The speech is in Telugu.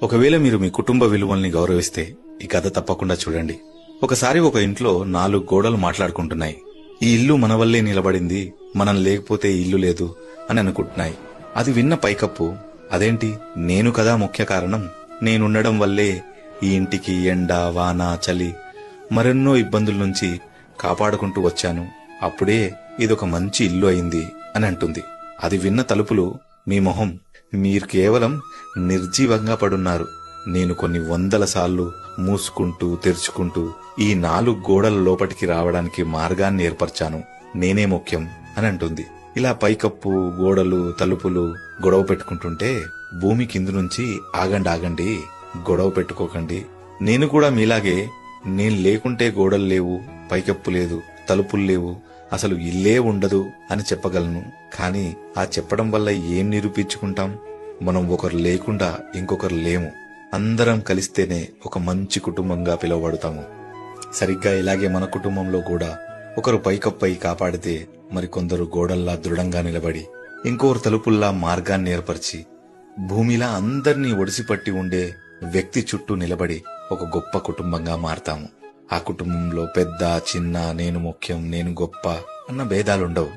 ఒకవేళ మీరు మీ కుటుంబ విలువల్ని గౌరవిస్తే ఈ కథ తప్పకుండా చూడండి. ఒకసారి ఒక ఇంట్లో 4 గోడలు మాట్లాడుకుంటున్నాయి. ఈ ఇల్లు మన వల్లే నిలబడింది, మనం లేకపోతే ఈ ఇల్లు లేదు అని అనుకుంటున్నాయి. అది విన్న పైకప్పు, అదేంటి, నేను కదా ముఖ్య కారణం, నేనుండడం వల్లే ఈ ఇంటికి ఎండ, వాన, చలి మరెన్నో ఇబ్బందుల నుంచి కాపాడుకుంటూ వచ్చాను, అప్పుడే ఇదొక మంచి ఇల్లు అయింది అని అంటుంది. అది విన్న తలుపులు, మీ మొహం, మీరు కేవలం నిర్జీవంగా పడున్నారు. నేను కొన్ని వందల సార్లు మూసుకుంటూ తెరుచుకుంటూ ఈ 4 గోడల లోపటికి రావడానికి మార్గాన్ని ఏర్పరిచాను, నేనే ముఖ్యం అని అంటుంది. ఇలా పైకప్పు, గోడలు, తలుపులు గొడవ పెట్టుకుంటుంటే భూమి కింది నుంచి ఆగండి, గొడవ పెట్టుకోకండి, నేను కూడా మీలాగే, నేను లేకుంటే గోడలు లేవు, పైకప్పు లేదు, తలుపులు లేవు, అసలు ఇల్లే ఉండదు అని చెప్పగలను. కానీ ఆ చెప్పడం వల్ల ఏం నిరూపించుకుంటాం? మనం ఒకరు లేకుండా ఇంకొకరు లేము. అందరం కలిస్తేనే ఒక మంచి కుటుంబంగా పిలువబడతాము. సరిగ్గా ఇలాగే మన కుటుంబంలో కూడా ఒకరు పైకప్పై కాపాడితే మరికొందరు గోడల్లా దృఢంగా నిలబడి, ఇంకొకరు తలుపుల్లా మార్గాన్ని ఏర్పరిచి, భూమిలా అందర్నీ ఒడిసిపట్టి ఉండే వ్యక్తి చుట్టూ నిలబడి ఒక గొప్ప కుటుంబంగా మారతాము. ఆ కుటుంబంలో పెద్ద, చిన్న, నేను ముఖ్యం, నేను గొప్ప అన్న భేదాలుండవు.